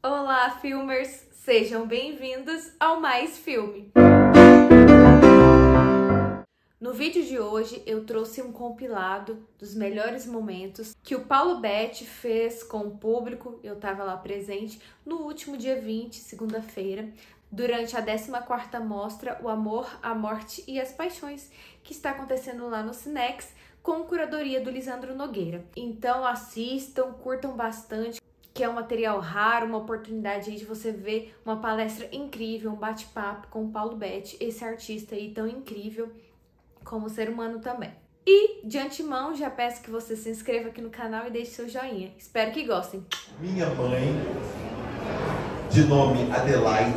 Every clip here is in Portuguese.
Olá, filmers! Sejam bem-vindos ao Mais Filme! No vídeo de hoje eu trouxe um compilado dos melhores momentos que o Paulo Betti fez com o público, eu estava lá presente, no último dia 20, segunda-feira, durante a 14ª mostra O Amor, a Morte e as Paixões, que está acontecendo lá no Cinex, com curadoria do Lisandro Nogueira. Então assistam, curtam bastante, que é um material raro, uma oportunidade aí de você ver uma palestra incrível, um bate-papo com o Paulo Betti, esse artista aí tão incrível como ser humano também. E, de antemão, já peço que você se inscreva aqui no canal e deixe seu joinha. Espero que gostem. Minha mãe, de nome Adelaide,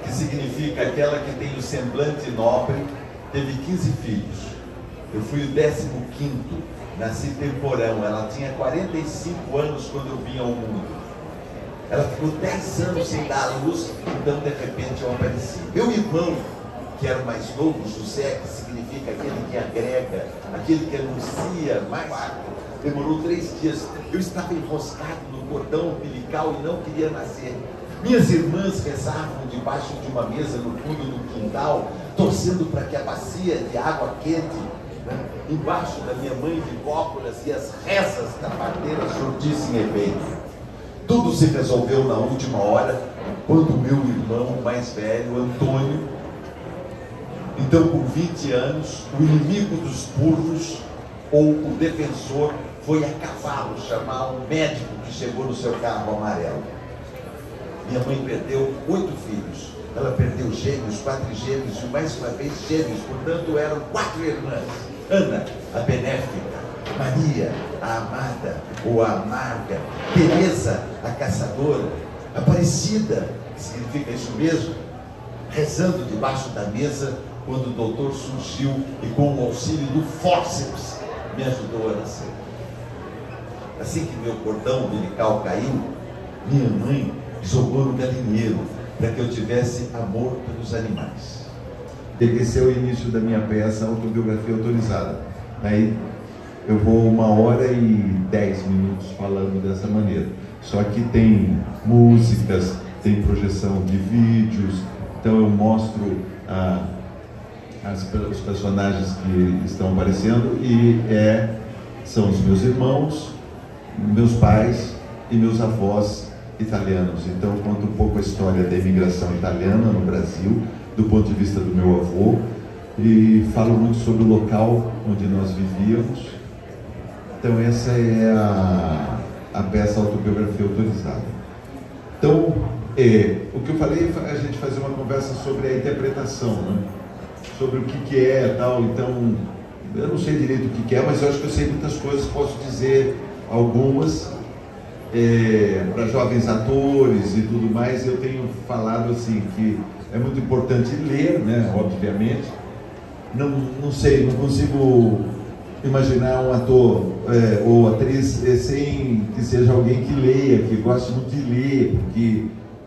que significa aquela que tem o semblante nobre, teve 15 filhos. Eu fui o 15º, nasci temporão. Ela tinha 45 anos quando eu vim ao mundo. Ela ficou 10 anos sem dar à luz, então de repente eu apareci. Meu irmão, que era o mais novo, José, que significa aquele que agrega, aquele que anuncia mais, demorou 3 dias. Eu estava enroscado no cordão umbilical e não queria nascer. Minhas irmãs rezavam debaixo de uma mesa no fundo do quintal, torcendo para que a bacia de água quente, embaixo da minha mãe de cócoras, e as rezas da parteira surtissem efeito. Tudo se resolveu na última hora, quando meu irmão mais velho, Antônio, então com 20 anos, o inimigo dos burros, ou o defensor, foi a cavalo chamar um médico que chegou no seu carro amarelo. Minha mãe perdeu 8 filhos. Ela perdeu gêmeos, 4 gêmeos e mais uma vez gêmeos, portanto eram 4 irmãs. Ana, a benéfica, Maria, a amada ou a amarga, Teresa, a caçadora, Aparecida, que significa isso mesmo, rezando debaixo da mesa quando o doutor surgiu e com o auxílio do fórceps me ajudou a nascer. Assim que meu cordão umbilical caiu, minha mãe jogou no galinheiro para que eu tivesse amor pelos animais. Esse é o início da minha peça Autobiografia Autorizada. Aí eu vou 1h10 falando dessa maneira. Só que tem músicas, tem projeção de vídeos, então eu mostro os personagens que estão aparecendo e são os meus irmãos, meus pais e meus avós italianos. Então eu conto um pouco a história da imigração italiana no Brasil, do ponto de vista do meu avô, e falo muito sobre o local onde nós vivíamos. Então essa é a peça Autobiografia Autorizada. Então, o que eu falei é a gente fazer uma conversa sobre a interpretação, né? Sobre o que é tal. Então, eu não sei direito o que é, mas eu acho que eu sei muitas coisas, posso dizer algumas. Para jovens atores e tudo mais, eu tenho falado assim que é muito importante ler, né, obviamente. Não sei, não consigo imaginar um ator ou atriz sem que seja alguém que leia, que goste muito de ler, porque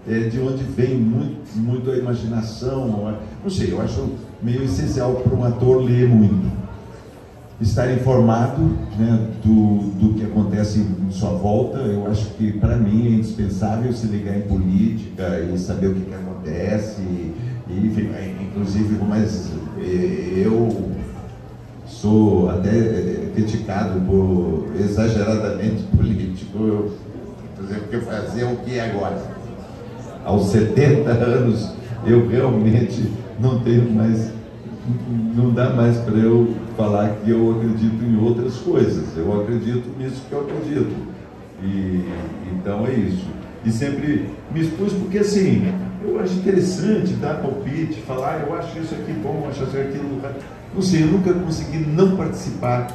é de onde vem muito a imaginação. Não sei, eu acho meio essencial para um ator ler muito. Estar informado, né, do que acontece em sua volta. Eu acho que para mim é indispensável se ligar em política e saber o que acontece, enfim, inclusive, mas eu sou até criticado por exageradamente político. Por exemplo, que fazer o que agora? Aos 70 anos eu realmente não tenho mais, não dá mais para eu falar que eu acredito em outras coisas. Eu acredito nisso que eu acredito. E então é isso. E sempre me expus porque assim, eu acho interessante dar palpite, falar, eu acho isso aqui bom, eu acho isso aquilo. Não sei, eu nunca consegui não participar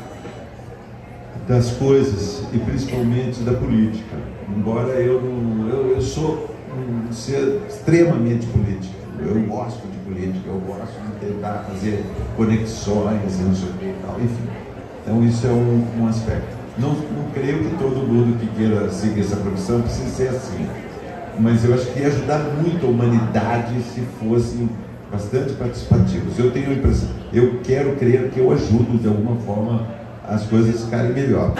das coisas e principalmente da política. Embora eu sou um ser extremamente político. Eu gosto de política, eu gosto de tentar fazer conexões, não sei o que e tal, enfim. Então isso é um aspecto. Não creio que todo mundo que queira seguir essa profissão precise ser assim. Mas eu acho que ia ajudar muito a humanidade se fossem bastante participativos. Eu tenho a impressão, eu quero crer que eu ajudo de alguma forma as coisas ficarem melhor.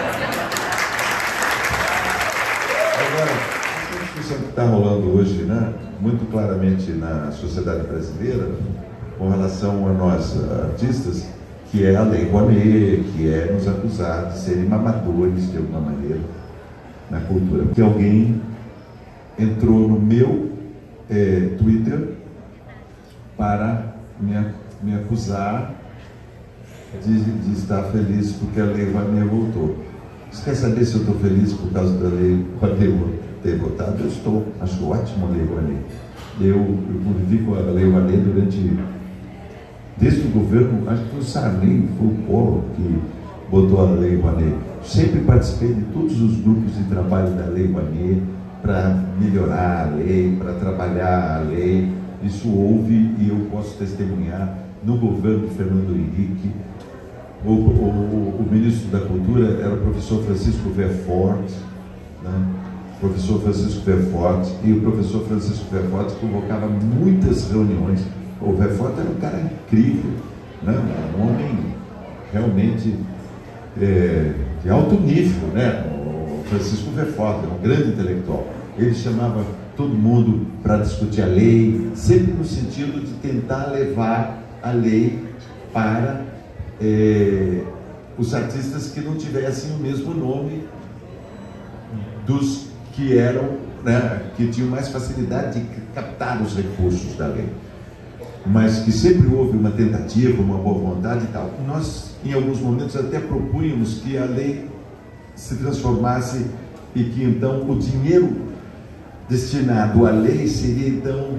Agora, discussão que está rolando hoje, né, muito claramente na sociedade brasileira, com relação a nós artistas, que é a Lei Rouanet, que é nos acusar de serem mamadores, de alguma maneira, na cultura. Porque alguém entrou no meu Twitter para me acusar de estar feliz porque a Lei Rouanet voltou. Você quer saber se eu estou feliz por causa da Lei Rouanet ter votado? Eu estou. Acho ótimo a Lei Rouanet. Eu convivi com a Lei Rouanet desde o governo, acho que foi o Sarney, foi o Collor que botou a Lei Rouanet. Sempre participei de todos os grupos de trabalho da Lei Rouanet para melhorar a lei, para trabalhar a lei. Isso houve e eu posso testemunhar no governo de Fernando Henrique. O ministro da Cultura era o professor Francisco Verfort, né? Professor Francisco Verfort, e o professor Francisco Verfort convocava muitas reuniões. O Verfort era um cara incrível, né? Um homem realmente de alto nível, né? O Francisco Verfort era um grande intelectual. Ele chamava todo mundo para discutir a lei, sempre no sentido de tentar levar a lei para os artistas que não tivessem o mesmo nome dos que eram, né, que tinham mais facilidade de captar os recursos da lei. Mas que sempre houve uma tentativa, uma boa vontade e tal. Nós, em alguns momentos, até propunhamos que a lei se transformasse e que, então, o dinheiro destinado à lei seria, então,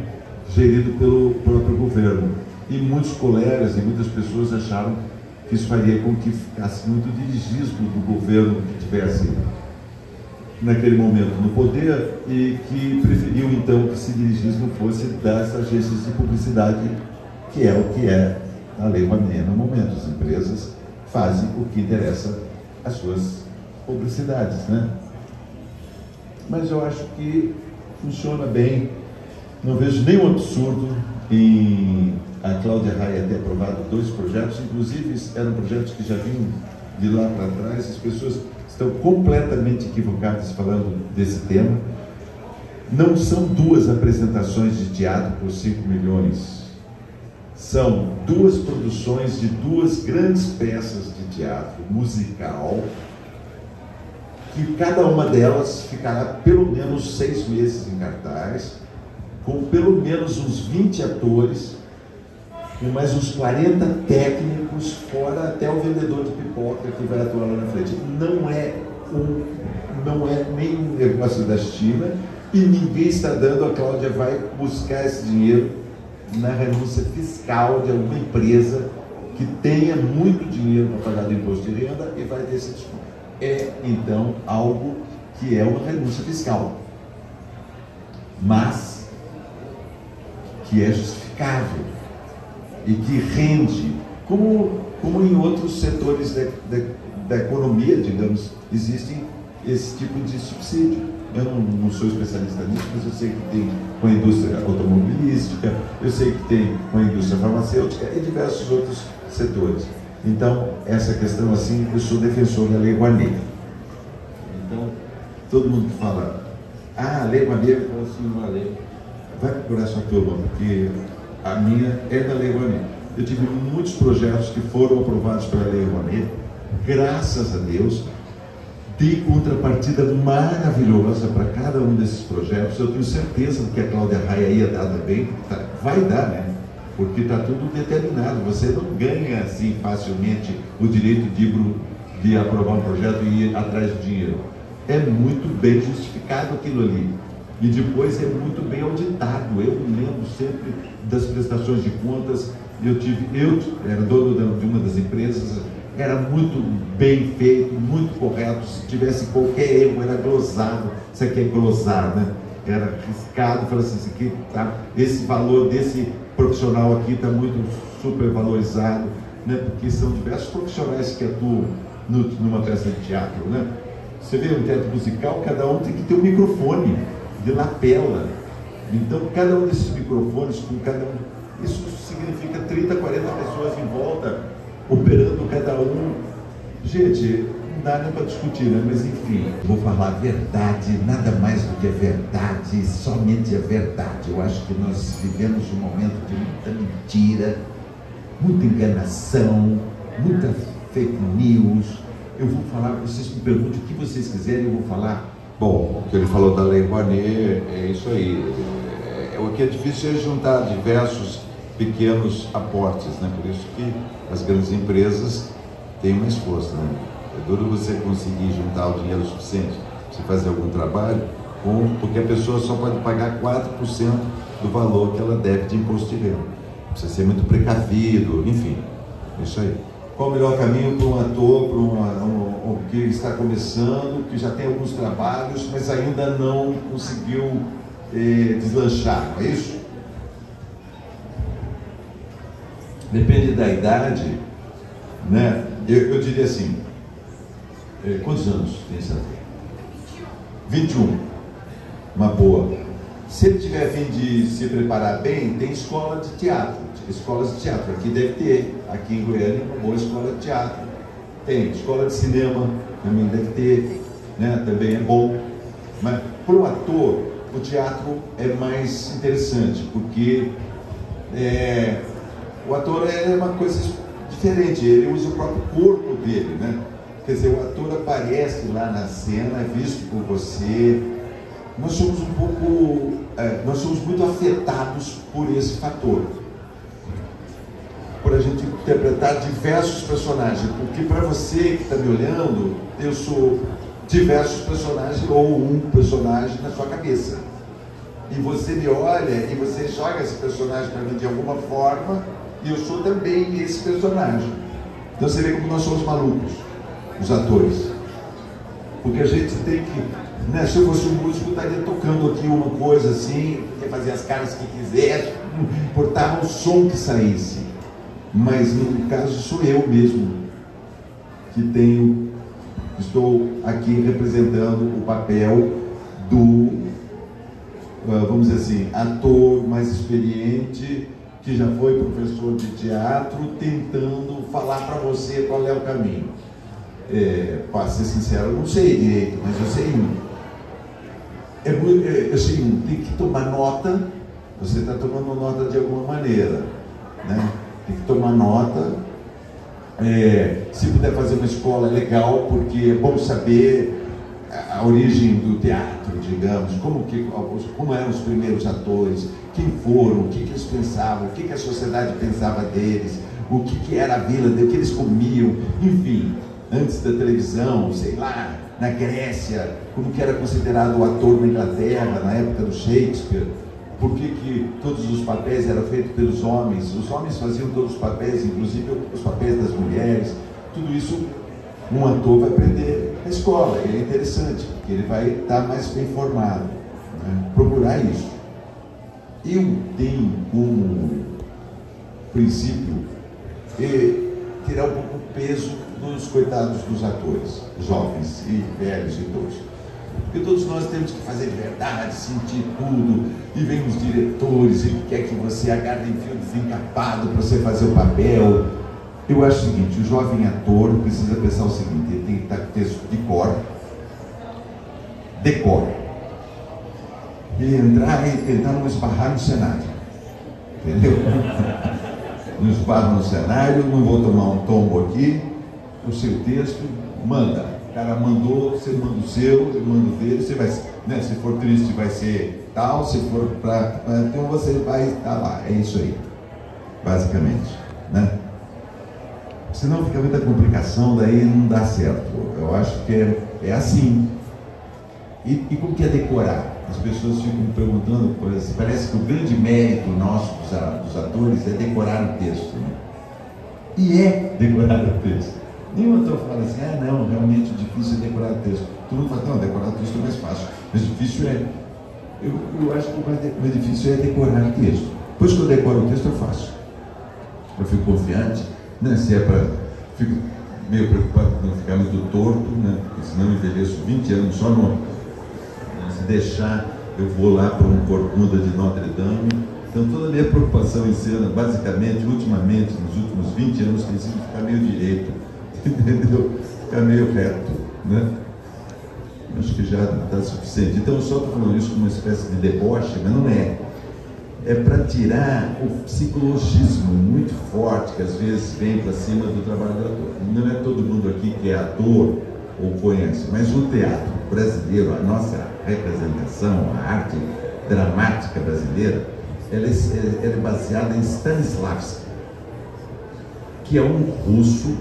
gerido pelo próprio governo. E muitos colegas e muitas pessoas acharam que isso faria com que ficasse muito dirigismo do governo que tivesse naquele momento no poder e que preferiam então que esse dirigismo fosse das agências de publicidade, que é o que é a Lei Rouanet no momento. As empresas fazem o que interessa às suas publicidades, né? Mas eu acho que funciona bem, não vejo nenhum absurdo em a Cláudia Raia ter aprovado 2 projetos, inclusive eram projetos que já vinham de lá para trás. As pessoas estão completamente equivocadas falando desse tema. Não são 2 apresentações de teatro por 5 milhões. São 2 produções de 2 grandes peças de teatro musical, que cada uma delas ficará pelo menos 6 meses em cartaz, com pelo menos uns 20 atores, com mais uns 40 técnicos, fora até o vendedor de pipoca que vai atuar lá na frente. Não é nenhum negócio da China e ninguém está dando. A Cláudia vai buscar esse dinheiro na renúncia fiscal de alguma empresa que tenha muito dinheiro para pagar do imposto de renda e vai ter esse desconto. É, então, algo que é uma renúncia fiscal, mas que é justificável e que rende, como em outros setores da economia, digamos, existem esse tipo de subsídio. Eu não sou especialista nisso, mas eu sei que tem com a indústria automobilística, eu sei que tem com a indústria farmacêutica e diversos outros setores. Então, essa questão assim, eu sou defensor da Lei Rouanet. Então, todo mundo que fala, a Lei Rouanet, eu falo assim, uma lei, vai procurar sua turma, porque a minha é da Lei Rouanet. Eu tive muitos projetos que foram aprovados pela Lei Rouanet, graças a Deus, de contrapartida maravilhosa para cada um desses projetos. Eu tenho certeza que a Cláudia Raia ia dar também, vai dar, né? Porque está tudo determinado. Você não ganha assim facilmente o direito de aprovar um projeto e ir atrás do dinheiro. É muito bem justificado aquilo ali. E depois é muito bem auditado. Eu me lembro sempre das prestações de contas. Eu era dono de uma das empresas, era muito bem feito, muito correto. Se tivesse qualquer erro, era glosado. Isso aqui é glosar, né? Era riscado, falava assim, aqui tá, esse valor desse profissional aqui está muito supervalorizado, né? Porque são diversos profissionais que atuam numa peça de teatro, né? Você vê um teatro musical, cada um tem que ter um microfone de lapela. Então, cada um desses microfones, com cada um, isso significa 30, 40 pessoas em volta, operando cada um. Gente, não dá nem para discutir, né? Mas enfim, vou falar a verdade, nada mais do que a verdade, somente a verdade. Eu acho que nós vivemos um momento de muita mentira, muita enganação, muita fake news. Eu vou falar, vocês me perguntem o que vocês quiserem, eu vou falar. Bom, o que ele falou da Lei Rouanet é isso aí. O que é difícil é juntar diversos pequenos aportes, né? Por isso que as grandes empresas têm mais força, né? É duro você conseguir juntar o dinheiro suficiente para você fazer algum trabalho, porque a pessoa só pode pagar 4% do valor que ela deve de imposto de renda. Precisa ser muito precavido, enfim, é isso aí. Qual o melhor caminho para um ator, para que está começando, que já tem alguns trabalhos, mas ainda não conseguiu deslanchar, não é isso? Depende da idade, né? Eu diria assim, quantos anos tem esse ator? 21. Uma boa. Se ele tiver a fim de se preparar bem, tem escola de teatro, escolas de teatro. Aqui deve ter, aqui em Goiânia, uma boa escola de teatro. Tem escola de cinema, também deve ter, né? Também é bom. Mas para o ator, o teatro é mais interessante, porque o ator é uma coisa diferente, ele usa o próprio corpo dele, né? Quer dizer, o ator aparece lá na cena, é visto por você. Nós somos nós somos muito afetados por esse fator, por a gente interpretar diversos personagens, porque para você que está me olhando, eu sou diversos personagens ou um personagem na sua cabeça, e você me olha e você joga esse personagem para mim de alguma forma, e eu sou também esse personagem. Então você vê como nós somos malucos, os atores, porque a gente tem que, né, se eu fosse um músico, eu estaria tocando aqui uma coisa assim, podia fazer as caras que quisesse, não importava o som que saísse. Mas no caso sou eu mesmo que estou aqui representando o papel do, vamos dizer assim, ator mais experiente, que já foi professor de teatro, tentando falar para você qual é o caminho. Para ser sincero, eu não sei direito, mas eu sei um. Eu sei um, tem que tomar nota, você está tomando nota de alguma maneira, né? Tem que tomar nota, se puder fazer uma escola é legal, porque é bom saber a origem do teatro, digamos, como eram os primeiros atores, quem foram, o que eles pensavam, o que a sociedade pensava deles, o que era a vida, o que eles comiam, enfim, antes da televisão, sei lá, na Grécia, como que era considerado o ator na Inglaterra, na época do Shakespeare, por que todos os papéis eram feitos pelos homens, os homens faziam todos os papéis, inclusive os papéis das mulheres, tudo isso um ator vai aprender na escola, e é interessante, porque ele vai estar mais bem formado, né? Procurar isso. Eu tenho como princípio tirar um pouco o peso dos coitados dos atores, jovens e velhos e todos. Porque todos nós temos que fazer de verdade, sentir tudo, e vem os diretores e quer que você agarre em fio desencapado para você fazer o papel. Eu acho o seguinte, o jovem ator precisa pensar o seguinte, ele tem que estar com texto de cor, e entrar e tentar não esbarrar no cenário, entendeu? Não esbarro no cenário, não vou tomar um tombo aqui, o seu texto, manda. O cara mandou, você manda o seu, eu mando o dele, você vai, né, se for triste vai ser tal, se for então você vai estar lá, é isso aí, basicamente, né? Senão fica muita complicação, daí não dá certo. Eu acho que é assim. E como que é decorar? As pessoas ficam perguntando, parece que o grande mérito nosso dos atores é decorar o texto, né? E é decorar o texto. Nenhum ator fala assim, não, realmente o difícil é decorar o texto. Todo mundo fala, não, decorar o texto é mais fácil. Mas o difícil eu acho que o mais difícil é decorar o texto. Depois que eu decoro o texto, eu faço. Eu fico confiante, né? Se é para... Fico meio preocupado com não ficar muito torto, né? Porque senão eu envelheço 20 anos só no... Se deixar, eu vou lá para um corcunda de Notre Dame. Então toda a minha preocupação em cena, basicamente, ultimamente, nos últimos 20 anos, tem sido ficar meio direito. Entendeu? ficar meio reto, né? Acho que já está suficiente. Então eu só estou falando isso como uma espécie de deboche, mas não é. É para tirar o psicologismo muito forte que às vezes vem para cima do trabalho do ator. Não é todo mundo aqui que é ator ou conhece, mas o teatro brasileiro, a nossa representação, a arte dramática brasileira, ela é baseada em Stanislavski, que é um russo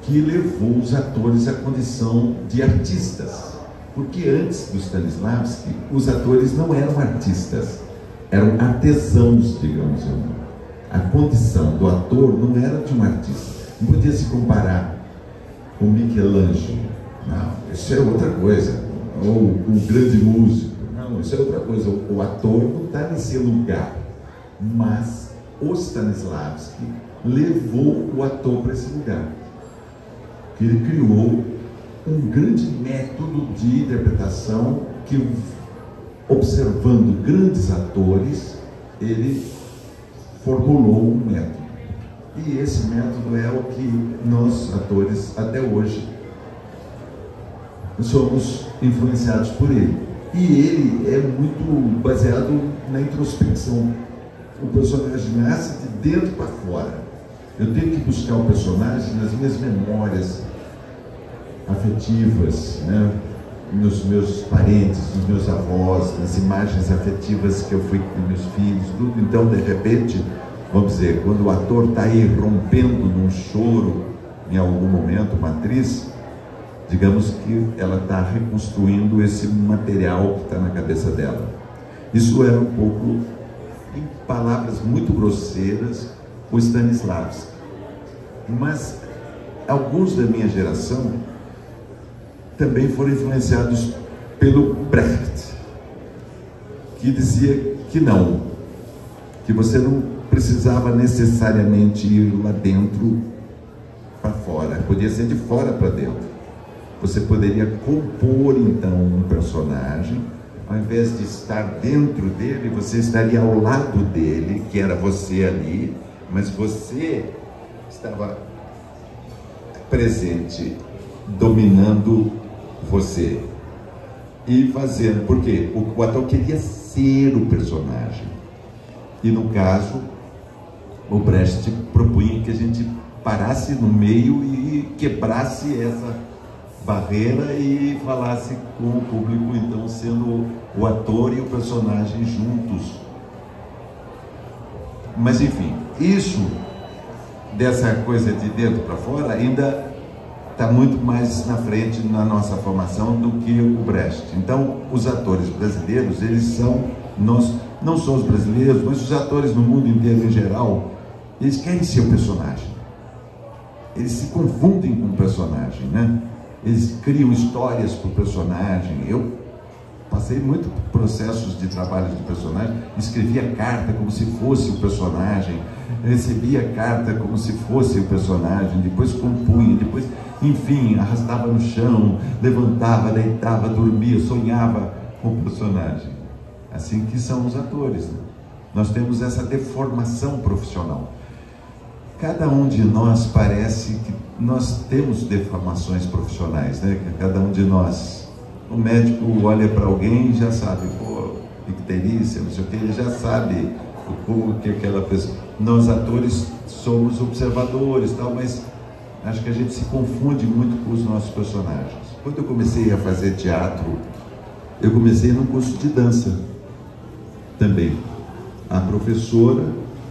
que levou os atores à condição de artistas. Porque antes do Stanislavski, os atores não eram artistas, eram artesãos, digamos assim. A condição do ator não era de um artista. Não podia se comparar com Michelangelo. Não, isso é outra coisa. Ou um grande músico. Não, isso é outra coisa. O ator não está nesse lugar. Mas o Stanislavski levou o ator para esse lugar. Ele criou um grande método de interpretação que, observando grandes atores, ele formulou um método. E esse método é o que nós, atores, até hoje, somos influenciados por ele. E ele é muito baseado na introspecção. O personagem nasce de dentro para fora. Eu tenho que buscar o personagem nas minhas memórias afetivas, né? Nos meus parentes, nos meus avós, nas imagens afetivas que eu fui com meus filhos, tudo. Então, de repente, vamos dizer, quando o ator está aí rompendo num choro, em algum momento, uma atriz, digamos que ela está reconstruindo esse material que está na cabeça dela. Isso era um pouco, em palavras muito grosseiras, o Stanislavski. Mas alguns da minha geração também foram influenciados pelo Brecht, que dizia que não, que você não precisava necessariamente ir lá dentro para fora, podia ser de fora para dentro. Você poderia compor então um personagem, ao invés de estar dentro dele, você estaria ao lado dele, que era você ali, mas você estava presente, dominando você e fazendo, porque o ator queria ser o personagem, e no caso o Brecht propunha que a gente parasse no meio e quebrasse essa barreira e falasse com o público, então sendo o ator e o personagem juntos. Mas enfim, isso dessa coisa de dentro para fora ainda está muito mais na frente na nossa formação do que o Brecht. Então, os atores brasileiros, eles são, nós, não só os brasileiros, mas os atores no mundo inteiro em geral, eles querem ser o personagem. Eles se confundem com o personagem, né? Eles criam histórias para o personagem. Eu passei muito processos de trabalho de personagem, escrevia carta como se fosse o personagem, recebia carta como se fosse o personagem, depois compunha, depois, enfim, arrastava no chão, levantava, deitava, dormia, sonhava com o personagem. Assim que são os atores, né? Nós temos essa deformação profissional. Cada um de nós parece que nós temos deformações profissionais, né? Cada um de nós. O médico olha para alguém e já sabe, pô, icterícia, não sei o que, ele já sabe como que aquela pessoa... Nós, atores, somos observadores, tal, mas acho que a gente se confunde muito com os nossos personagens. Quando eu comecei a fazer teatro, eu comecei num curso de dança também. A professora,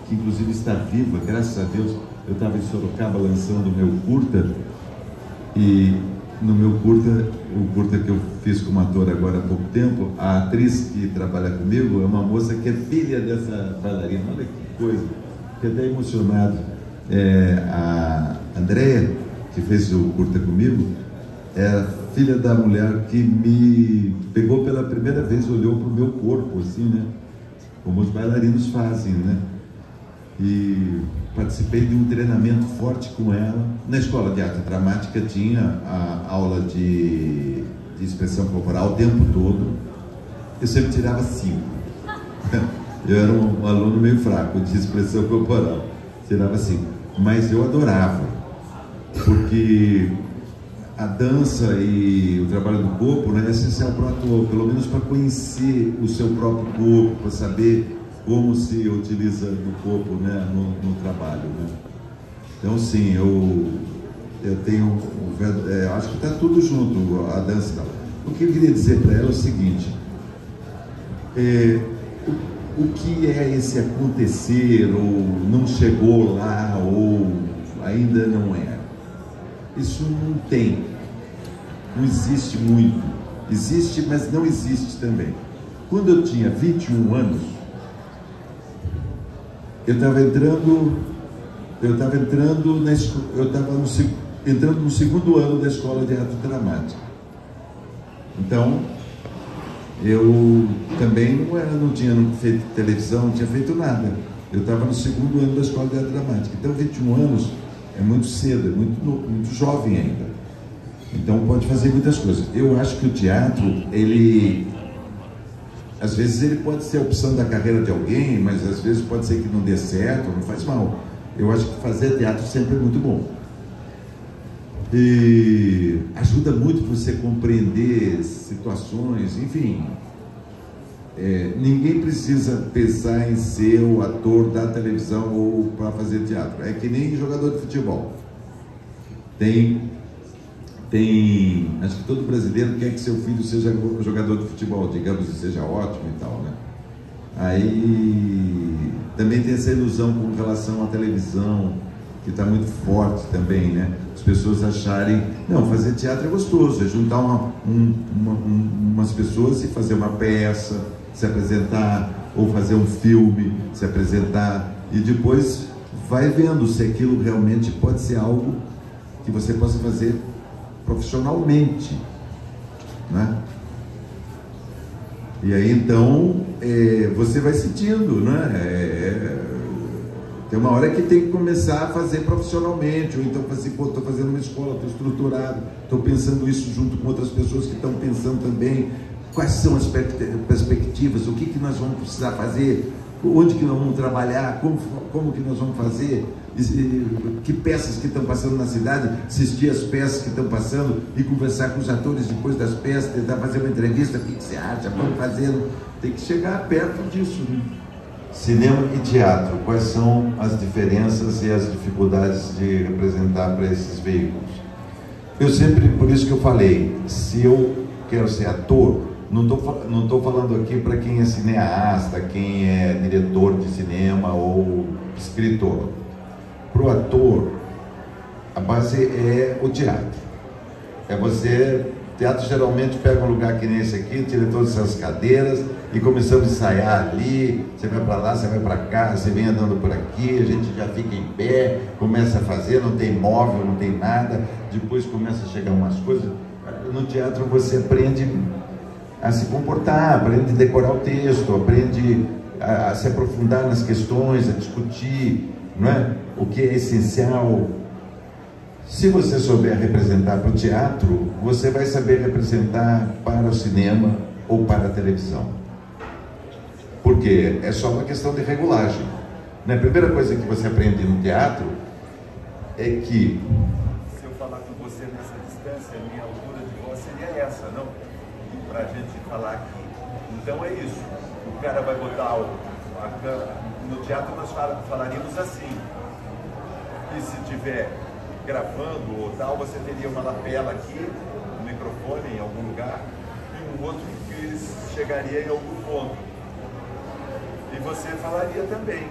que inclusive está viva, graças a Deus, eu estava em Sorocaba lançando o meu curta, e no meu curta, o curta que eu fiz como ator agora há pouco tempo, a atriz que trabalha comigo é uma moça que é filha dessa bailarina. Olha que coisa, fiquei até emocionado. A Andréia, que fez o curta comigo, é filha da mulher que me pegou pela primeira vez, olhou para o meu corpo, assim, né? Como os bailarinos fazem, né? E participei de um treinamento forte com ela. Na escola de arte dramática tinha a aula de expressão corporal o tempo todo. Eu sempre tirava 5. Eu era um aluno meio fraco de expressão corporal, tirava 5. Mas eu adorava, porque a dança e o trabalho do corpo, né, é essencial para o ator, pelo menos para conhecer o seu próprio corpo, para saber como se utiliza do corpo, né, no trabalho, né? Então, sim, eu tenho, acho que está tudo junto, a dança e tal. O que eu queria dizer para ela é o seguinte, o que é esse acontecer, ou não chegou lá, ou ainda não é? Isso não tem, não existe muito, existe, mas não existe também. Quando eu tinha 21 anos, eu estava entrando no segundo ano da escola de arte dramática. Então, eu também não tinha feito televisão, não tinha feito nada. Eu estava no segundo ano da escola de arte dramática. Então, 21 anos é muito cedo, é muito jovem ainda. Então, pode fazer muitas coisas. Eu acho que o teatro, às vezes ele pode ser a opção da carreira de alguém, mas às vezes pode ser que não dê certo, não faz mal. Eu acho que fazer teatro sempre é muito bom. E ajuda muito você compreender situações, enfim. Ninguém precisa pensar em ser o ator da televisão ou para fazer teatro. É que nem jogador de futebol. Acho que todo brasileiro quer que seu filho seja jogador de futebol, digamos, e seja ótimo e tal, né? Aí também tem essa ilusão com relação à televisão, que está muito forte também, né? As pessoas acharem, não, fazer teatro é gostoso, é juntar umas pessoas e fazer uma peça, se apresentar, ou fazer um filme, se apresentar, e depois vai vendo se aquilo realmente pode ser algo que você possa fazer profissionalmente, né? E aí então você vai sentindo, né? Tem uma hora que tem que começar a fazer profissionalmente, ou então assim, pô, estou fazendo uma escola, estou estruturado, estou pensando isso junto com outras pessoas que estão pensando também. Quais são as perspectivas, o que nós vamos precisar fazer, onde que nós vamos trabalhar, como que nós vamos fazer, que peças que estão passando na cidade, assistir as peças que estão passando e conversar com os atores depois das peças, tentar fazer uma entrevista, o que você acha, vamos fazendo, tem que chegar perto disso, né? Cinema e teatro, quais são as diferenças e as dificuldades de representar para esses veículos? Eu sempre, por isso que eu falei, se eu quero ser ator, não estou falando aqui para quem é cineasta, quem é diretor de cinema ou escritor. Para o ator, a base é o teatro. Teatro geralmente pega um lugar que nem esse aqui, tira todas essas cadeiras e começamos a ensaiar ali, você vai para lá, você vai para cá, você vem andando por aqui, a gente já fica em pé, começa a fazer, não tem móvel, não tem nada, depois começa a chegar umas coisas. No teatro você aprende a se comportar, aprende a decorar o texto, aprende a se aprofundar nas questões, a discutir, não é? O que é essencial. Se você souber representar para o teatro, você vai saber representar para o cinema ou para a televisão. Porque é só uma questão de regulagem. A primeira coisa que você aprende no teatro é que... Se eu falar com você nessa distância, a minha altura de voz seria essa, não? Para a gente falar aqui. Então é isso. O cara vai botar no teatro nós falaríamos assim. E se tiver gravando ou tal, você teria uma lapela aqui, um microfone em algum lugar, e um outro que chegaria em algum ponto. E você falaria também.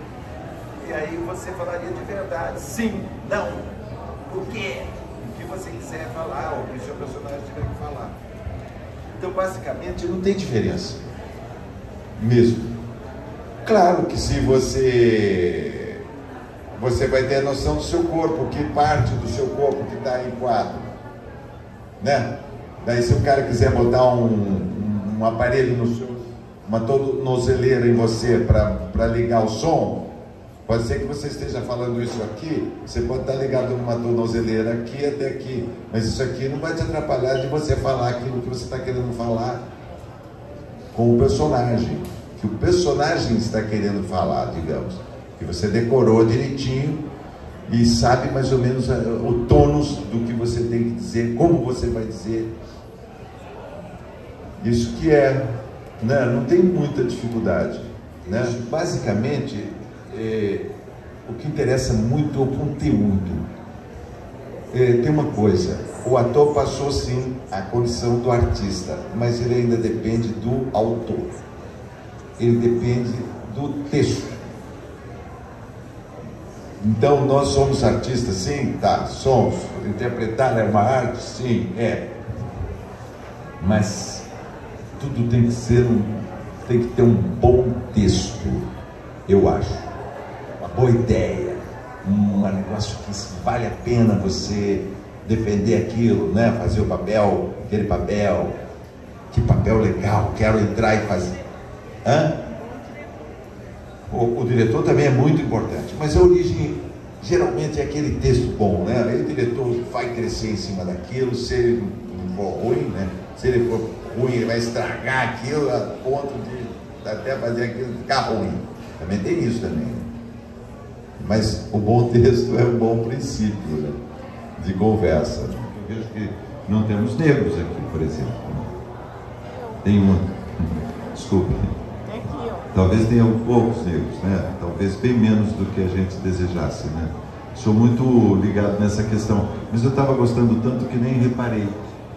E aí você falaria de verdade. Sim, não, por quê? O que você quiser falar, ou o que o seu personagem tiver que falar. Então, basicamente, não tem diferença. Mesmo. Claro que se você vai ter a noção do seu corpo, que parte do seu corpo que está em quadro, né? Daí se o cara quiser botar um aparelho no seu, uma tornozeleira em você para ligar o som, pode ser que você esteja falando isso aqui, você pode estar ligado numa tornozeleira aqui até aqui, mas isso aqui não vai te atrapalhar de você falar aquilo que você está querendo falar com o personagem, que o personagem está querendo falar, digamos, que você decorou direitinho e sabe mais ou menos o tônus do que você tem que dizer, como você vai dizer. Isso que é, né? Não tem muita dificuldade, né? Basicamente, o que interessa muito é o conteúdo. Tem uma coisa, o ator passou sim a condição do artista, mas ele ainda depende do autor, ele depende do texto. Então nós somos artistas, sim, tá, somos. Interpretar é uma arte, sim, é. Mas tudo tem que ter um bom texto, eu acho, uma boa ideia, um negócio que vale a pena você defender aquilo, né? Fazer o papel, aquele papel, que papel legal, quero entrar e fazer. O diretor também é muito importante, mas a origem geralmente é aquele texto bom, né? Aí o diretor vai crescer em cima daquilo, se ele não for ruim, né? Se ele for ruim, ele vai estragar aquilo a ponto de até fazer aquilo ficar ruim. Também tem isso também. Mas o bom texto é um bom princípio, né, de conversa. Eu vejo que não temos negros aqui, por exemplo. Tem uma. Desculpe. Talvez tenha poucos negros, né? Talvez bem menos do que a gente desejasse, né? Sou muito ligado nessa questão, mas eu estava gostando tanto que nem reparei,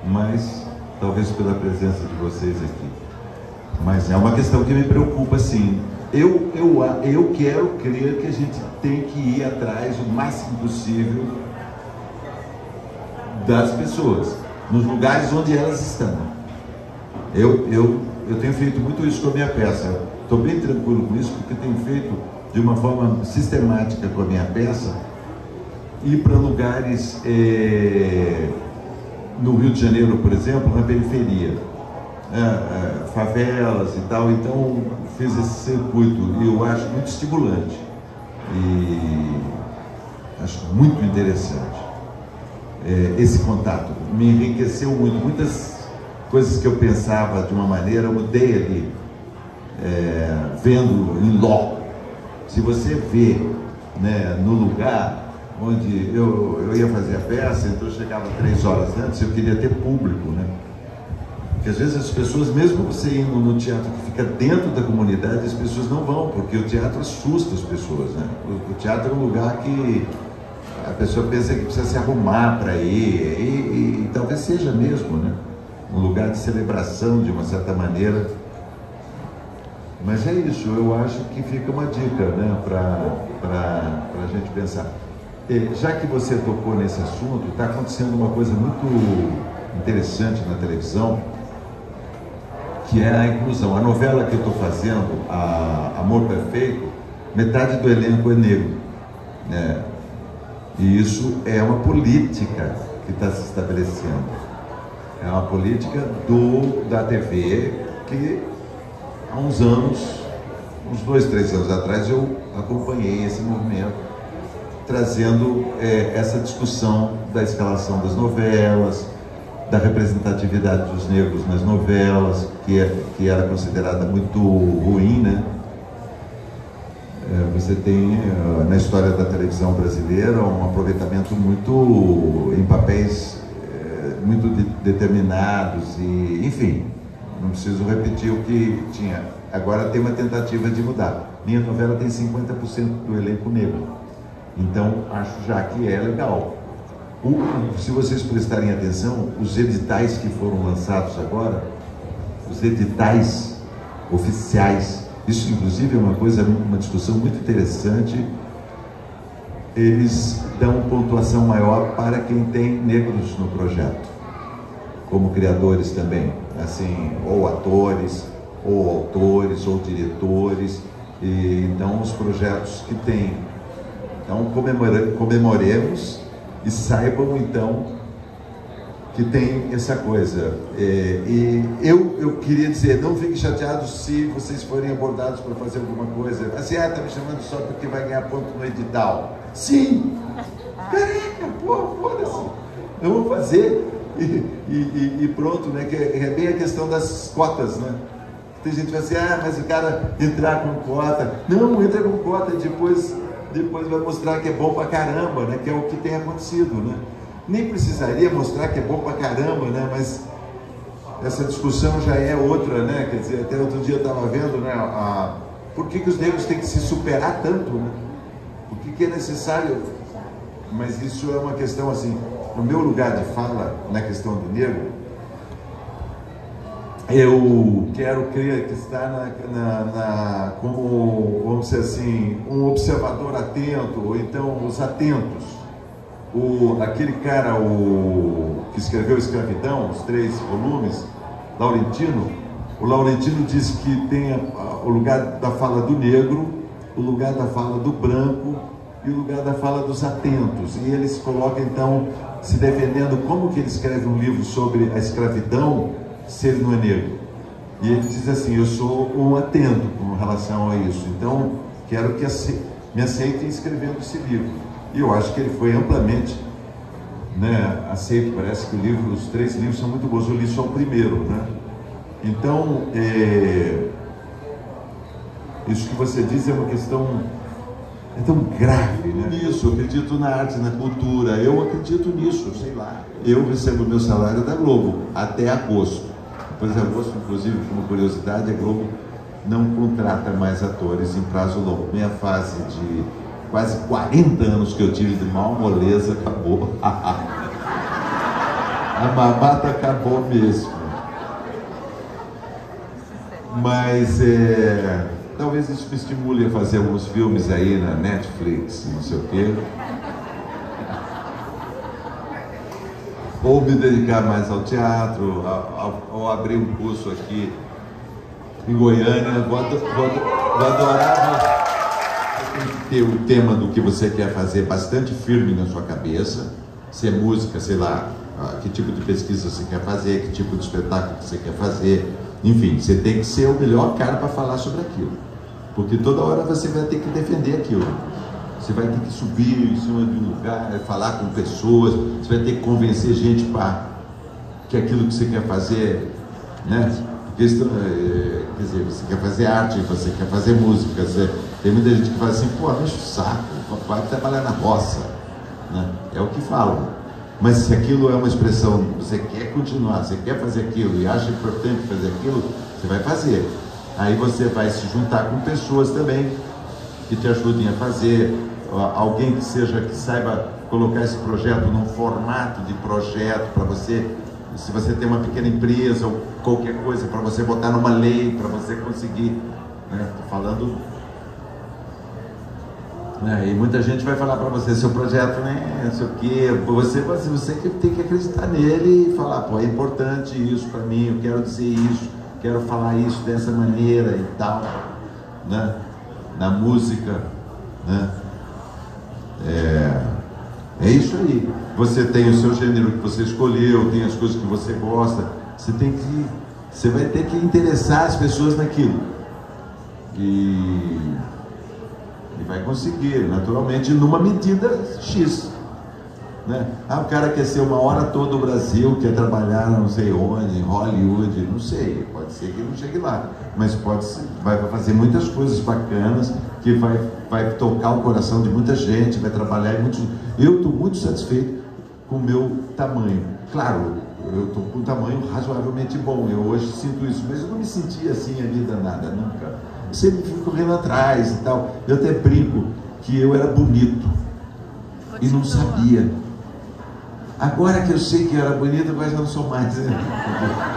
mas talvez pela presença de vocês aqui. Mas é uma questão que me preocupa, sim. Eu quero crer que a gente tem que ir atrás o máximo possível das pessoas, nos lugares onde elas estão. Eu tenho feito muito isso com a minha peça. Estou bem tranquilo com isso, porque tenho feito de uma forma sistemática com a minha peça, ir para lugares no Rio de Janeiro, por exemplo, na periferia, favelas e tal. Então fiz esse circuito e eu acho muito estimulante e acho muito interessante esse contato. Me enriqueceu muito. Muitas coisas que eu pensava de uma maneira, eu mudei ali, vendo em loco. Se você vê, né, no lugar onde eu ia fazer a peça, então eu chegava 3 horas antes, eu queria ter público, né? Porque às vezes as pessoas, mesmo você indo no teatro que fica dentro da comunidade, as pessoas não vão, porque o teatro assusta as pessoas, né? O teatro é um lugar que a pessoa pensa que precisa se arrumar para ir, e talvez seja mesmo, né? Um lugar de celebração, de uma certa maneira. Mas é isso, eu acho que fica uma dica, né, para a gente pensar. Já que você tocou nesse assunto, está acontecendo uma coisa muito interessante na televisão, que é a inclusão. A novela que eu estou fazendo, Amor Perfeito, metade do elenco é negro, né? E isso é uma política que está se estabelecendo. É uma política da TV que há uns anos, uns 2, 3 anos atrás, eu acompanhei esse movimento, trazendo essa discussão da escalação das novelas, da representatividade dos negros nas novelas, que era considerada muito ruim, né? Você tem, na história da televisão brasileira, um aproveitamento muito em papéis muito determinados e, enfim, não preciso repetir o que tinha. Agora tem uma tentativa de mudar. Minha novela tem 50% do elenco negro. Então, acho já que é legal. Se vocês prestarem atenção, os editais que foram lançados agora, os editais oficiais, isso inclusive é uma discussão muito interessante, eles dão pontuação maior para quem tem negros no projeto, como criadores também, assim, ou atores, ou autores, ou diretores, e então os projetos que tem. Então comemoremos e saibam então que tem essa coisa. E eu queria dizer, não fiquem chateados se vocês forem abordados para fazer alguma coisa. Assim, tá me chamando só porque vai ganhar ponto no edital. Sim! Caraca, pô, foda-se! Eu vou fazer e pronto, né? Que é bem a questão das cotas, né? Tem gente que fala assim, mas o cara entrar com cota. Não, entra com cota, depois depois vai mostrar que é bom pra caramba, né? Que é o que tem acontecido, né? Nem precisaria mostrar que é bom pra caramba, né? Mas essa discussão já é outra, né? Quer dizer, até outro dia eu estava vendo, né? Por que os negros têm que se superar tanto, né? Por que é necessário? Mas isso é uma questão assim, no meu lugar de fala, na questão do negro, eu quero crer que está como, vamos dizer assim, um observador atento, ou então os atentos. Aquele cara, que escreveu Escravidão, os 3 volumes, Laurentino, o Laurentino diz que tem o lugar da fala do negro, o lugar da fala do branco e o lugar da fala dos atentos. E eles colocam, então, se defendendo como que ele escreve um livro sobre a escravidão, se ele não é negro. E ele diz assim, eu sou um atento com relação a isso, então quero que me aceitem escrevendo esse livro. E eu acho que ele foi amplamente, né, aceito. Parece que os 3 livros são muito bons, eu li só o primeiro, né? Então, isso que você diz é uma questão tão grave, né? Isso, eu acredito na arte, na cultura, eu acredito nisso, sei lá. Eu recebo meu salário da Globo até agosto. Depois de agosto, inclusive, como curiosidade, a Globo não contrata mais atores em prazo longo. Minha fase de quase 40 anos que eu tive de mal moleza acabou. A mamata acabou mesmo. Mas talvez isso me estimule a fazer alguns filmes aí na Netflix, não sei o quê. Ou me dedicar mais ao teatro, ou abrir um curso aqui em Goiânia. Vou adorar ter o tema do que você quer fazer bastante firme na sua cabeça. Se é música, sei lá, que tipo de pesquisa você quer fazer, que tipo de espetáculo você quer fazer. Enfim, você tem que ser o melhor cara para falar sobre aquilo. Porque toda hora você vai ter que defender aquilo. Você vai ter que subir em cima de um lugar, falar com pessoas, você vai ter que convencer gente para que aquilo que você quer fazer, né? Porque quer dizer, você quer fazer arte, você quer fazer música, tem muita gente que fala assim, pô, deixa o saco, vai trabalhar na roça, né? É o que falam. Mas se aquilo é uma expressão, você quer continuar, você quer fazer aquilo e acha importante fazer aquilo, você vai fazer. Aí você vai se juntar com pessoas também que te ajudem a fazer, alguém que saiba colocar esse projeto num formato de projeto para você, se você tem uma pequena empresa ou qualquer coisa, para você botar numa lei, para você conseguir, né? Tô falando, né? E muita gente vai falar para você, seu projeto, né, não sei o quê, você que tem que acreditar nele e falar, pô, é importante isso para mim, eu quero dizer isso, quero falar isso dessa maneira e tal, né? Na música, né? É isso aí. Você tem o seu gênero que você escolheu, tem as coisas que você gosta. Você vai ter que interessar as pessoas naquilo. E vai conseguir, naturalmente, numa medida X. Né? O cara quer ser uma hora toda o Brasil, quer trabalhar não sei onde, em Hollywood, não sei, pode ser que não chegue lá, mas vai fazer muitas coisas bacanas, que vai tocar o coração de muita gente, vai trabalhar em muitos... Eu estou muito satisfeito com o meu tamanho. Claro, eu estou com um tamanho razoavelmente bom, eu hoje sinto isso, mas eu não me sentia assim a vida nada, nunca. Eu sempre fui correndo atrás e tal. Eu até brinco que eu era bonito e não sabia. Agora que eu sei que eu era bonito, mas eu não sou mais. Né?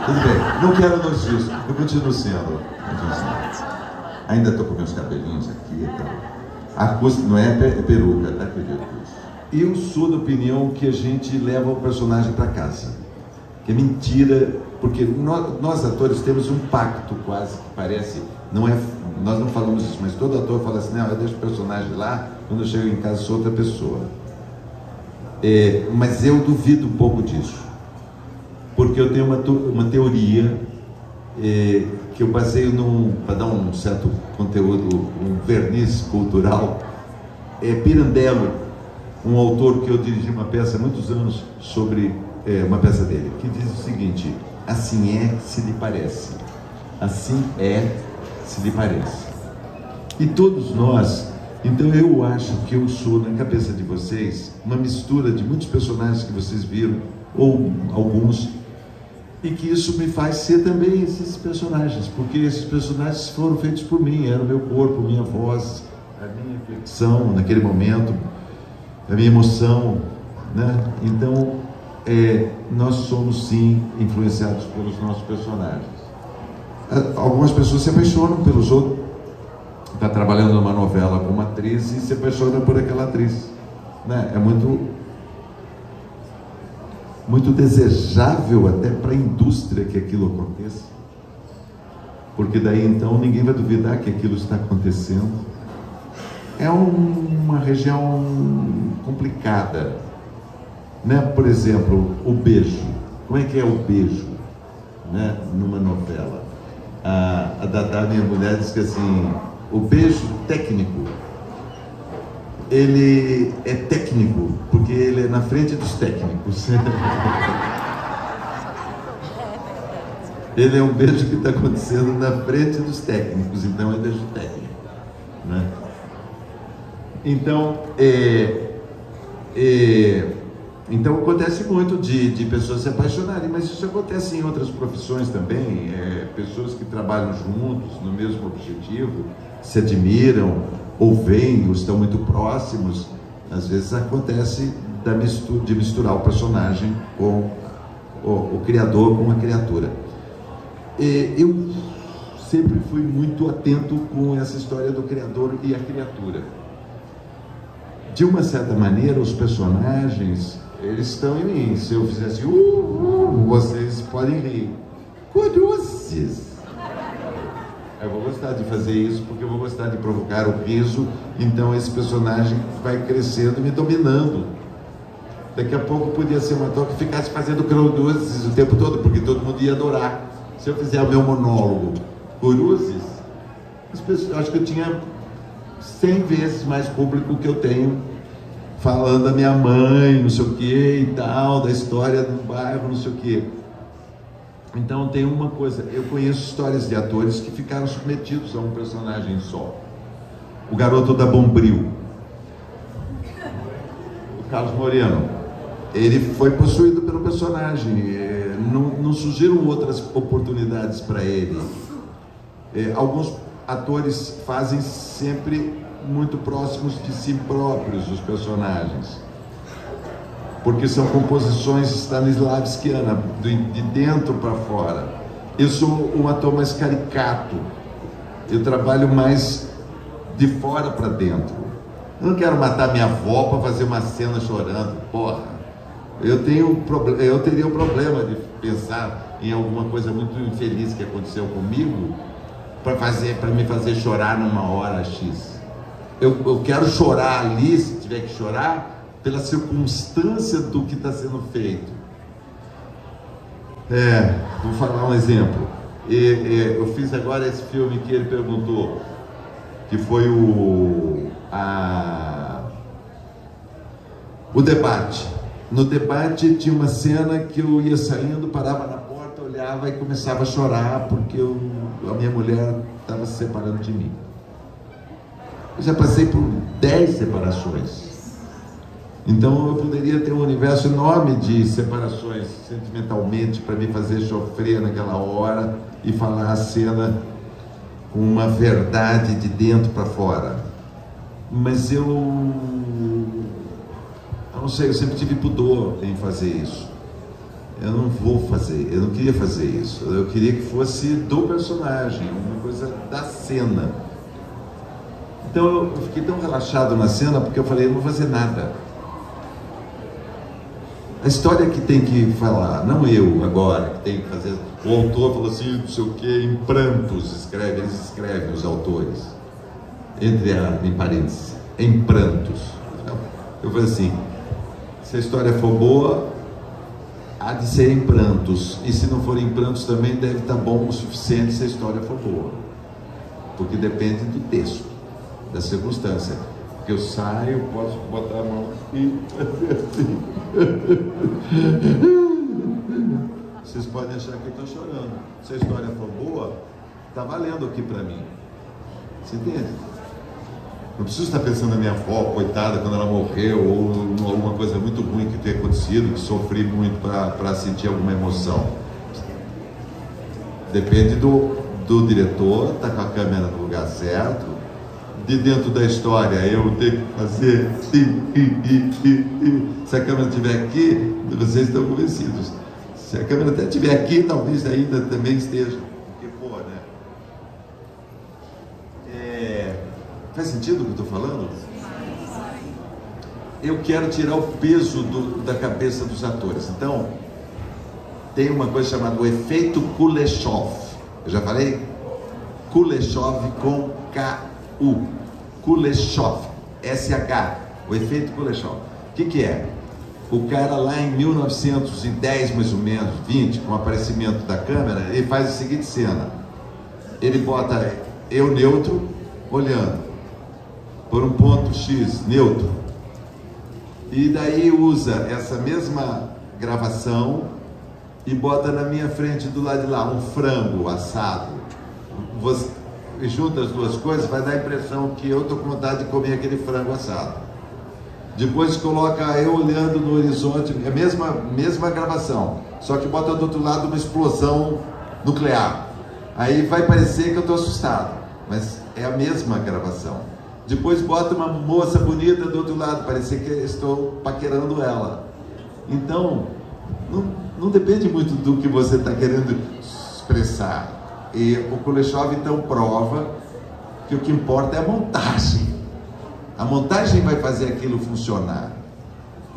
Tudo bem, não quero elogios, eu continuo sendo. Ainda estou com meus cabelinhos aqui e tal. A custa não é peruca, tá, querido? Eu sou da opinião que a gente leva o personagem para casa. Que é mentira, porque nós atores temos um pacto quase que parece, nós não falamos isso, mas todo ator fala assim, não, eu deixo o personagem lá, quando eu chego em casa sou outra pessoa. Mas eu duvido um pouco disso, porque eu tenho uma teoria que eu baseio para dar um certo conteúdo, um verniz cultural. Pirandello, um autor que eu dirigi uma peça há muitos anos sobre uma peça dele, que diz o seguinte: assim é se lhe parece, assim é se lhe parece. E todos nós Então eu acho que eu sou, na cabeça de vocês, uma mistura de muitos personagens que vocês viram, ou alguns, e que isso me faz ser também esses personagens, porque esses personagens foram feitos por mim, era o meu corpo, minha voz, a minha inflexão naquele momento, a minha emoção, né? Então, nós somos sim influenciados pelos nossos personagens. Algumas pessoas se apaixonam pelos outros. Está trabalhando numa novela com uma atriz e se apaixona por aquela atriz, né? É muito desejável até para a indústria que aquilo aconteça, porque daí então ninguém vai duvidar que aquilo está acontecendo. É uma região complicada, né? Por exemplo, o beijo. Como é que é o beijo, né? Numa novela, a Dadá, minha mulher, diz que assim, o beijo técnico, ele é técnico porque ele é na frente dos técnicos. Ele é um beijo que está acontecendo na frente dos técnicos, então é beijo técnico, né? Então, então acontece muito de pessoas se apaixonarem, mas isso acontece em outras profissões também. Pessoas que trabalham juntos no mesmo objetivo, se admiram, ou veem, ou estão muito próximos. Às vezes acontece de misturar o personagem com o criador com a criatura. Eu sempre fui muito atento com essa história do criador e a criatura. De uma certa maneira, os personagens, eles estão em mim. Se eu fizesse vocês podem rir. Cruzes! Eu vou gostar de fazer isso porque eu vou gostar de provocar o riso. Então esse personagem vai crescendo e me dominando. Daqui a pouco podia ser uma ator que ficasse fazendo cruzes o tempo todo, porque todo mundo ia adorar. Se eu fizer o meu monólogo cruzes, acho que eu tinha 100 vezes mais público que eu tenho falando da minha mãe, não sei o que e tal, da história do bairro, não sei o que. Então tem uma coisa, eu conheço histórias de atores que ficaram submetidos a um personagem só. O Garoto da Bombril, o Carlos Moreno, ele foi possuído pelo personagem, não surgiram outras oportunidades para ele. Alguns atores fazem sempre muito próximos de si próprios os personagens, porque são composições stanislavskianas, de dentro para fora. Eu sou um ator mais caricato, eu trabalho mais de fora para dentro. Eu não quero matar minha avó para fazer uma cena chorando, porra. Eu teria um problema de pensar em alguma coisa muito infeliz que aconteceu comigo para me fazer chorar numa hora X. Eu quero chorar ali, se tiver que chorar, pela circunstância do que está sendo feito. Vou falar um exemplo. Eu fiz agora esse filme que ele perguntou, que foi o debate. No debate tinha uma cena que eu ia saindo, parava na porta, olhava e começava a chorar porque a minha mulher estava se separando de mim. Eu já passei por 10 separações. Então eu poderia ter um universo enorme de separações sentimentalmente para me fazer sofrer naquela hora e falar a cena com uma verdade de dentro para fora. Mas eu não sei, eu sempre tive pudor em fazer isso. Eu não vou fazer, eu não queria fazer isso. Eu queria que fosse do personagem, uma coisa da cena. Então eu fiquei tão relaxado na cena porque eu falei, eu não vou fazer nada. A história que tem que falar, não eu agora, que tem que fazer. O autor falou assim, não sei o que, em prantos, eles escrevem, os autores, em parênteses, em prantos. Eu falei assim, se a história for boa, há de ser em prantos, e se não for em prantos também deve estar bom o suficiente se a história for boa, porque depende do texto, da circunstância. Porque eu saio, posso botar a mão e fazer assim. Vocês podem achar que eu estou chorando. Se a história for boa, está valendo aqui para mim. Você entende? Não preciso estar pensando na minha avó, coitada, quando ela morreu, ou alguma coisa muito ruim que tenha acontecido, que sofri muito para sentir alguma emoção. Depende do diretor, tá com a câmera no lugar certo, de dentro da história eu tenho que fazer se a câmera estiver aqui, vocês estão convencidos. Se a câmera até estiver aqui, talvez ainda também esteja. Porque, pô, né? Faz sentido o que eu estou falando? Eu quero tirar o peso da cabeça dos atores. Então, tem uma coisa chamada o efeito Kuleshov. Eu já falei? Kuleshov com K-U. Kuleshov. S-H. O efeito Kuleshov. O que é? O cara lá em 1910, mais ou menos, 20, com o aparecimento da câmera, ele faz a seguinte cena. Ele bota eu neutro, olhando por um ponto X, neutro. E daí usa essa mesma gravação e bota na minha frente, do lado de lá, um frango assado. Você junta as duas coisas, vai dar a impressão que eu estou com vontade de comer aquele frango assado. Depois coloca eu olhando no horizonte, é a mesma gravação, só que bota do outro lado uma explosão nuclear. Aí vai parecer que eu estou assustado, mas é a mesma gravação. Depois bota uma moça bonita do outro lado, parecer que eu estou paquerando ela. Então, não depende muito do que você está querendo expressar. E o Kuleshov então prova que o que importa é a montagem. A montagem vai fazer aquilo funcionar.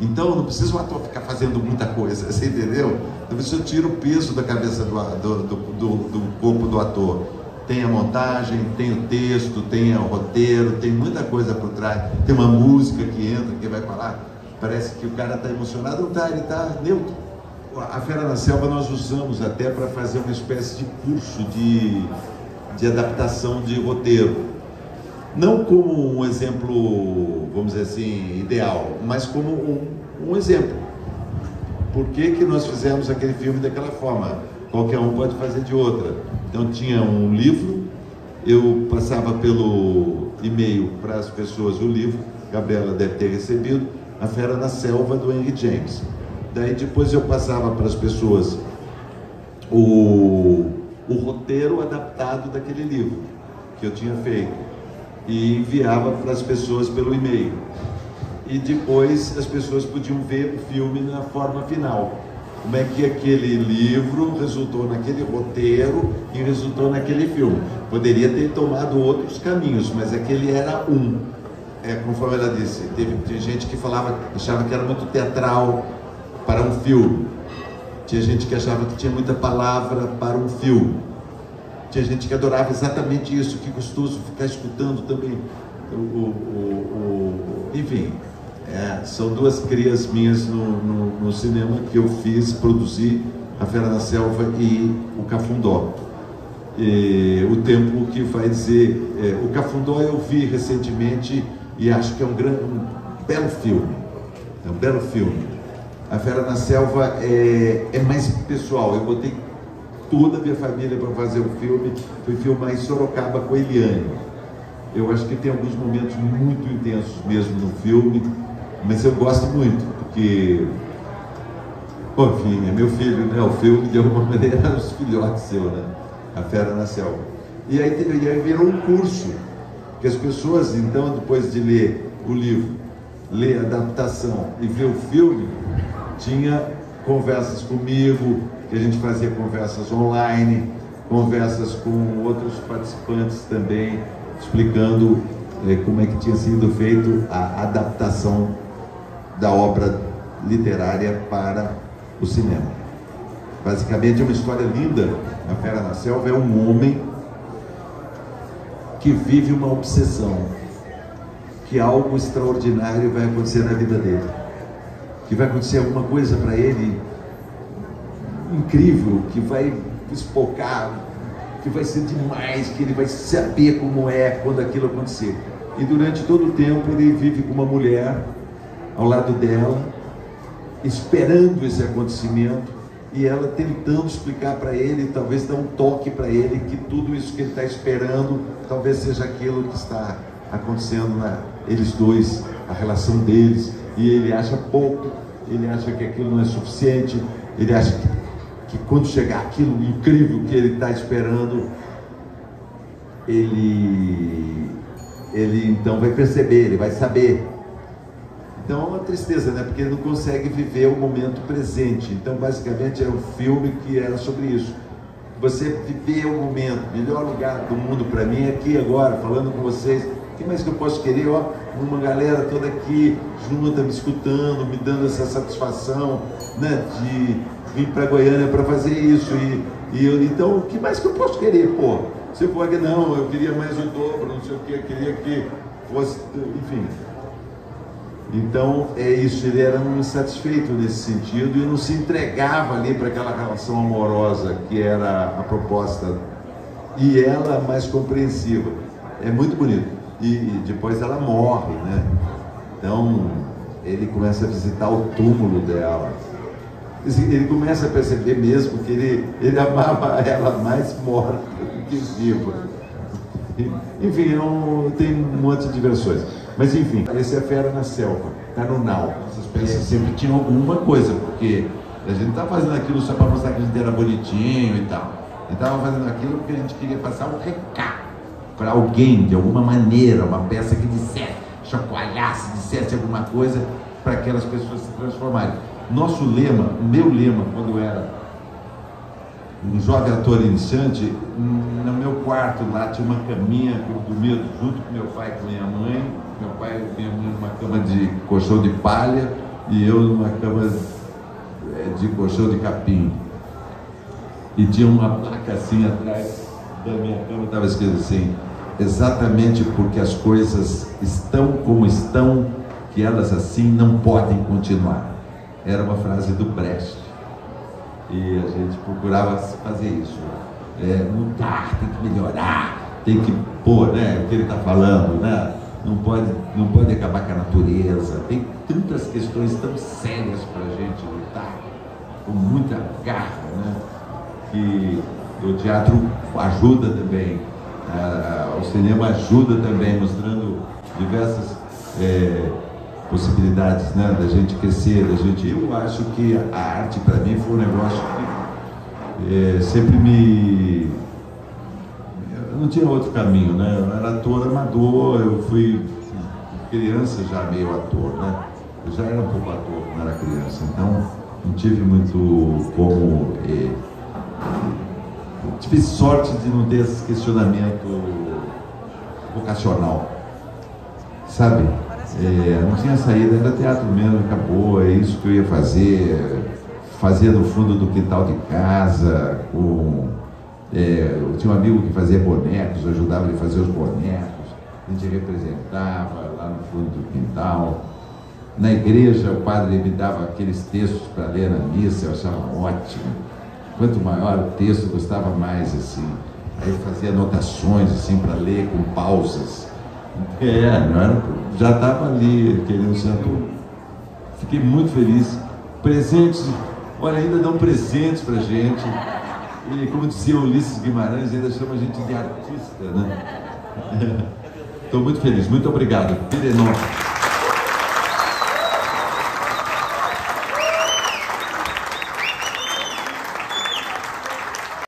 Então não precisa o ator ficar fazendo muita coisa, você entendeu? Então você tira o peso da cabeça do corpo do ator. Tem a montagem, tem o texto, tem o roteiro, tem muita coisa por trás. Tem uma música que entra, que vai falar. Parece que o cara está emocionado, não está, ele está neutro. A Fera na Selva nós usamos até para fazer uma espécie de curso de adaptação de roteiro. Não como um exemplo, vamos dizer assim, ideal, mas como um exemplo. Por que nós fizemos aquele filme daquela forma? Qualquer um pode fazer de outra. Então tinha um livro, eu passava pelo e-mail para as pessoas o livro, Gabriela deve ter recebido, A Fera na Selva, do Henry James. Daí depois eu passava para as pessoas o roteiro adaptado daquele livro que eu tinha feito e enviava para as pessoas pelo e-mail. E depois as pessoas podiam ver o filme na forma final. Como é que aquele livro resultou naquele roteiro e resultou naquele filme. Poderia ter tomado outros caminhos, mas aquele era um. Conforme ela disse, teve gente que achava que era muito teatral para um filme. Tinha gente que achava que tinha muita palavra para um filme. Tinha gente que adorava exatamente isso, que gostoso ficar escutando também. Enfim, são duas crias minhas no cinema que eu produzi A Fera na Selva e o Cafundó. O Templo que vai dizer... o Cafundó eu vi recentemente e acho que é um belo filme. É um belo filme. A Fera na Selva é mais pessoal. Eu botei toda a minha família para fazer o filme. Fui filmar em Sorocaba com a Eliane. Eu acho que tem alguns momentos muito intensos mesmo no filme, mas eu gosto muito, porque, enfim, é meu filho, né? O filme, de alguma maneira, é os filhotes seus, né? A Fera na Selva. E aí virou um curso, que as pessoas, então, depois de ler o livro, ler a adaptação e ver o filme, tinha conversas comigo, que a gente fazia conversas online, conversas com outros participantes também, explicando como é que tinha sido feito a adaptação da obra literária para o cinema. Basicamente é uma história linda. A Fera na Selva é um homem que vive uma obsessão, que algo extraordinário vai acontecer na vida dele, que vai acontecer alguma coisa para ele incrível, que vai espocar, que vai ser demais, que ele vai saber como é quando aquilo acontecer. E durante todo o tempo ele vive com uma mulher ao lado dela, esperando esse acontecimento, e ela tentando explicar para ele, talvez dar um toque para ele, que tudo isso que ele está esperando, talvez seja aquilo que está acontecendo, eles dois, a relação deles, e ele acha pouco, ele acha que aquilo não é suficiente, ele acha que quando chegar aquilo incrível que ele está esperando, ele então vai perceber, ele vai saber. Então é uma tristeza, né? Porque ele não consegue viver o momento presente. Então, basicamente, é um filme que era sobre isso. Você viver o momento, o melhor lugar do mundo para mim é aqui agora, falando com vocês. O que mais que eu posso querer? Ó, uma galera toda aqui junta, me escutando, me dando essa satisfação, né? De vir para Goiânia para fazer isso. Então, o que mais que eu posso querer? Pô, você pode, não, eu queria mais o dobro, não sei o que, eu queria que fosse, enfim. Então, é isso, ele era um insatisfeito nesse sentido e não se entregava ali para aquela relação amorosa que era a proposta. E ela mais compreensiva. É muito bonito. E depois ela morre, né? Então, ele começa a visitar o túmulo dela. Ele começa a perceber mesmo que ele amava ela mais morta do que viva. Enfim, tem um monte de versões. Mas enfim, esse é Fera na Selva, tá no Now. Essas peças sempre tinham alguma coisa, porque a gente não estava fazendo aquilo só para mostrar que a gente era bonitinho e tal. A gente estava fazendo aquilo porque a gente queria passar um recado para alguém, de alguma maneira, uma peça que dissesse, chacoalhasse, dissesse alguma coisa para aquelas pessoas se transformarem. Nosso lema, o meu lema, quando eu era um jovem ator iniciante, no meu quarto lá tinha uma caminha que eu dormia junto com meu pai e com minha mãe. Meu pai e minha mãe numa cama de colchão de palha e eu numa cama de colchão de capim. E tinha uma placa assim atrás da minha cama, estava escrito assim: exatamente porque as coisas estão como estão, que elas assim não podem continuar. Era uma frase do Brecht. E a gente procurava fazer isso. Mudar, tem que melhorar, tem que pôr, né, o que ele está falando, né? Não pode acabar com a natureza. Tem tantas questões tão sérias para a gente lutar, com muita garra, né? Que o teatro ajuda também, o cinema ajuda também, mostrando diversas possibilidades, né, da gente crescer, da gente. Eu acho que a arte para mim foi um negócio que sempre eu não tinha outro caminho, né? Eu era ator amador, eu fui criança já meio ator, né? Eu já era um pouco ator quando era criança, então não tive muito como tive sorte de não ter esse questionamento vocacional, sabe? Não tinha saída, era teatro mesmo, acabou, é isso que eu ia fazer. Fazia no fundo do quintal de casa, eu tinha um amigo que fazia bonecos, eu ajudava ele a fazer os bonecos, a gente representava lá no fundo do quintal. Na igreja, o padre me dava aqueles textos para ler na missa, eu achava ótimo. Quanto maior o texto, eu gostava mais, assim. Aí eu fazia anotações, assim, para ler com pausas. Já estava ali querendo ser ator. Fiquei muito feliz. Presentes, olha, ainda dão presentes pra gente. E como dizia Ulisses Guimarães, ainda chama a gente de artista, né? Estou muito feliz, muito obrigado. Vida é nossa.